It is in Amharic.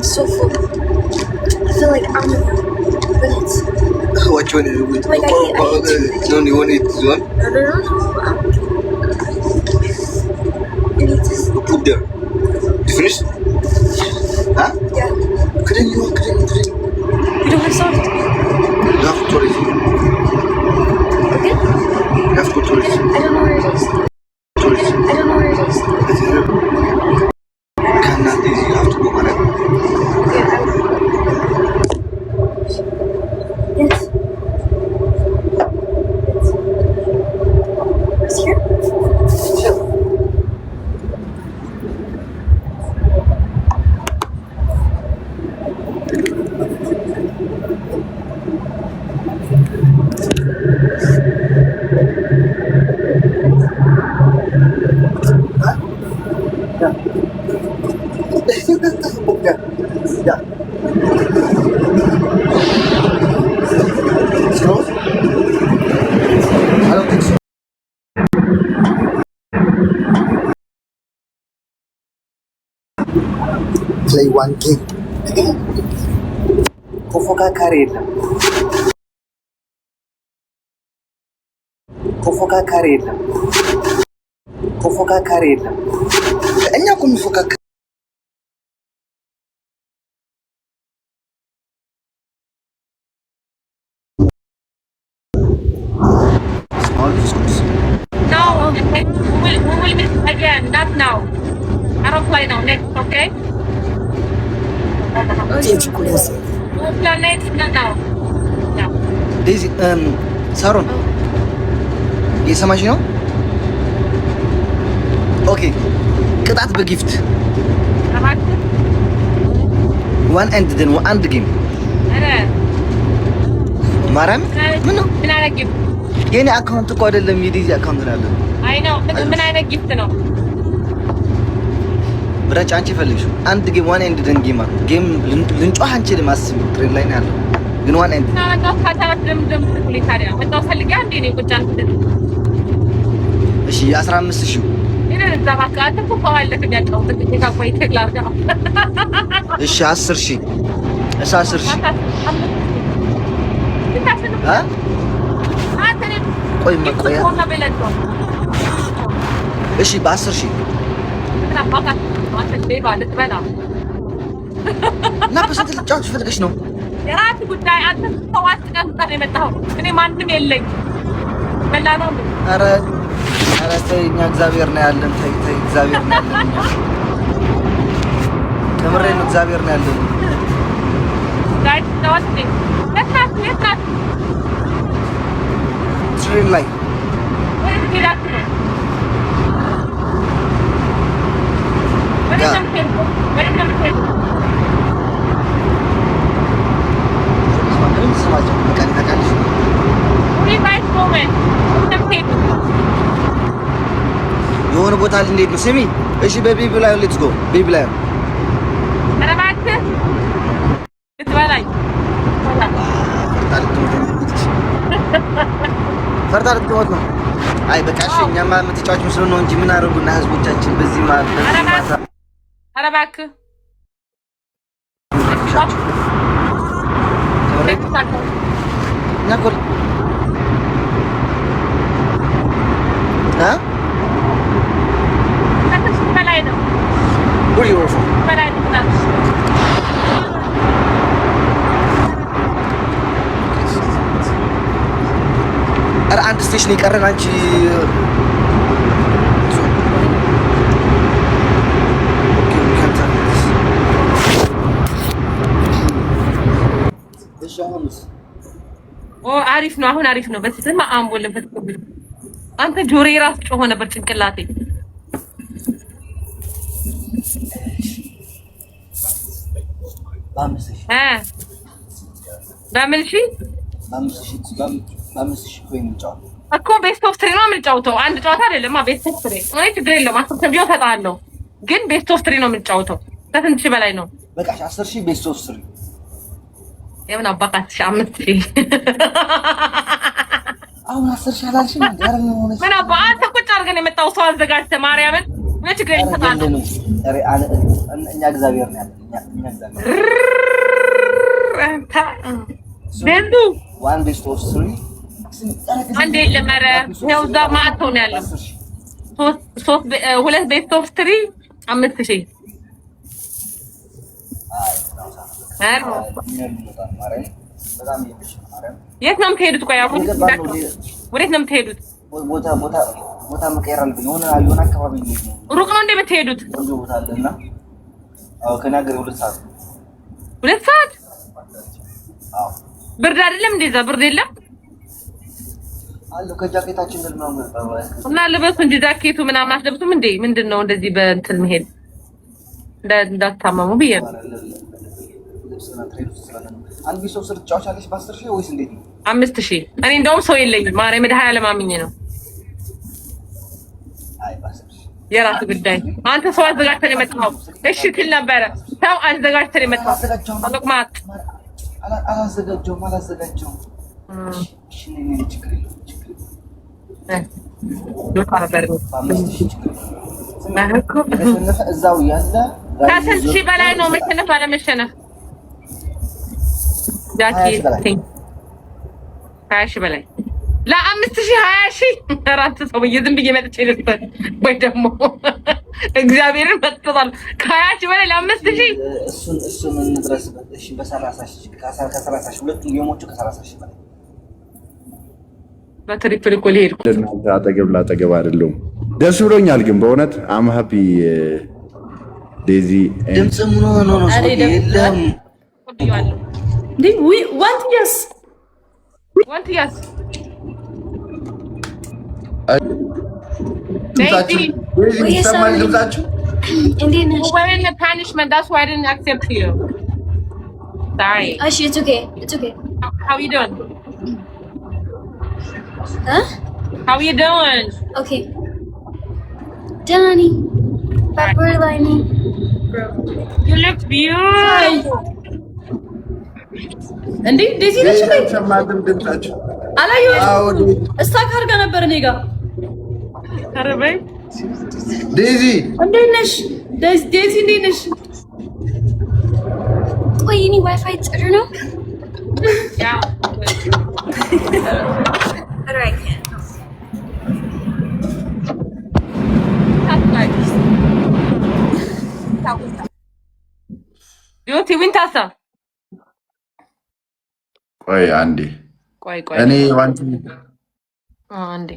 so full. I feel like I'm but it's what you want to do with like you only want it one? You need to Put there. You finished? Huh? Yeah. Couldn't. You don't have salt? You have to toilet. Okay? You have to go toilet. I don't know where it is. Toilet. I don't know where it is. It's here. Cannot easy. You have to go, man. Okay, yes. It's here? Chill. Yeah. Close? I don't think so. Play one game. ተፎካካሪ የለም። እኛ እኮ የሚፎካከር No, we will meet again, not now. Aeroplane now, next, okay? Planet, not now. No. ዴዚ ሳሮን እየሰማሽ ነው? ኦኬ ቅጣት በጊፍት ዋን ኤንድ ደን አንድ ጌም ማርያም ምን ነው? ምን አይነት ጊፍት? የኔ አካውንት እኮ አይደለም የዴዚ አካውንት ነው ያለው። አይ ነው ምን አይነት ጊፍት ነው? ብራጭ አንቺ ፈልግሽ አንድ ጌም ዋን ኤንድ ደን ጌም ልንጮህ አንችልም። አስቢ ትሬን ላይ ነው ያለው ግን ዋን ኤንድ ታናው ካታራት ደም ታዲያ ወጣው ፈልጊ አንዴ ነው ቁጭ አልኩት። እሺ 15000 እኔ እዛ ባካ አጥቶ ፈዋለክ ያጣው ጥቂት ካቆይ ተግላርጋ እሺ 10000 እሺ 10000 አ ቆይ መቆያ እሺ በ10000 እና በስንት ልጫወት ፈልገሽ ነው? የራስ ጉዳይ አንተ ተዋት ቀምጠር የመጣው እኔ ማንም የለኝ በላና ኧረ ተይ እኛ እግዚአብሔር ነው ያለን። ተይ እግዚአብሔር ነው ያለን። ከምሬን ነው እግዚአብሔር ነው ያለን። ጋይስ ተዋት ነኝ ለታስ ትሬን ላይ ወይ ዲራክት ነው የሆነ ቦታ እንዴት ነው? ስሚ እሺ፣ በቤቢ ላይ ሌትስ ጎ ቤቢ ላይ ፈርታ ልትሞት ነው። አይ በቃ እሺ፣ እኛማ የምትጫወች መስሎ ነው እንጂ ምን አደረጉና ህዝቦቻችን በዚህ ማለት ኧረ እባክህ ኧረ አንድ ስቴሽን የቀረን አንቺ አሪፍ ነው። አሁን አሪፍ ነው። በስማ አንቦልበት አንተ ጆሬ ራስ ጮሆ ነበር ጭንቅላቴ። በምን ሺህ እኮ ቤስት ኦፍ ትሪ ነው የምንጫወተው። አንድ ጨዋታ አይደለም። ቤስት ኦፍ ትሪ ነው። ችግር የለውም። 10 ቢሆን እሰጥሃለሁ፣ ግን ቤስት ኦፍ ትሪ ነው የምንጫወተው። ከስንት ሺህ በላይ ነው? በቃ 10000 ቤስት ኦፍ ትሪ የምን አባካት 5000 አሁን 10000 አላልሽም? ምን አባ አንተ ቁጭ አድርገን የመጣው ሰው አዘጋጅተህ ማርያምን ምን ችግር የለም። እኛ እግዚአብሔር ነው ያለን እኛ እግዚአብሔር ቤቱ 1 ቤስት ኦፍ 3 አንዴ ለማረ ነው ዛ ማአት ነው ያለው 2 ቤስት ኦፍ 3 5000 የት ነው የምትሄዱት? ቆይ አሁን ወዴት ነው የምትሄዱት? ቦታ መቀየር አለብኝ። ሆነ አካባቢ ነው ሩቅ ነው እንደ የምትሄዱት? ቆንጆ ቦታ አለና ከናገር 2 ሰዓት 2 ሰዓት ብርድ አይደለም እንደዛ ብርድ የለም አለ ከጃኬታችን ግን ነው እና ልበሱ እንጂ ጃኬቱ ምናምን አትለብሱም እንዴ? ምንድነው እንደዚህ በእንትን መሄድ እንዳታመሙ ብዬ ነው። አንድ ቢሶ ስር ጫውቻለሽ በ10,000 ወይስ እንዴት ነው? 5,000 እኔ እንደውም ሰው የለኝም ማርያም መድሃ ያለማምኝ ነው። አይ ባሰብሽ የራስ ጉዳይ አንተ ሰው አዘጋጅተህ የመጣው እሺ ትል ነበረ ሰው አዘጋጅተህ የመጣው አጥቅማት አላዘጋጀውም እሺ ነኝ ችግር እዛው ያለ ከስንት ሺህ በላይ ነው መሸነፍ አለመሸነፍ ጃኬት 20,000 በላይ ለ5,000 20,000 አራት ሰው ዝም ብዬ መጥቼ ነበር ወይ ደግሞ እግዚአብሔርን መጥቷል ከ20,000 በላይ ለ5,000 እሱን እንድረስበት እሺ በ30,000 ከ30,000 ሁለቱም የሞቹ ከ30,000 በላይ በትሪፕል እኮ ልሄድ አጠገብ ላጠገብ አይደለም። ደስ ብሎኛል ግን በእውነት አም ሃፒ ዴዚ ድምጽ ምን ሆኖ ነው የለም we want yes ዴዚ ሰማይ ልብዛችሁ we're in the punishment that's why I didn't accept you sorry Ashi it's okay how you doing huh how you doing okay Danny Pepper lining bro you look beautiful እንዴ ዴዚ ነች እንዴ ሰማድም ድምጻችሁ አላዩ እስታክ አድርጋ ነበር እኔ ጋር አረበይ ዴዚ እንዴት ነሽ ዴዚ እንዴት ነሽ ቆይ እኔ ዋይፋይ ጥሩ ነው ያ right ዩቲ ዊንታሳ ቆይ አንዴ ቆይ እኔ ዋንት አንዴ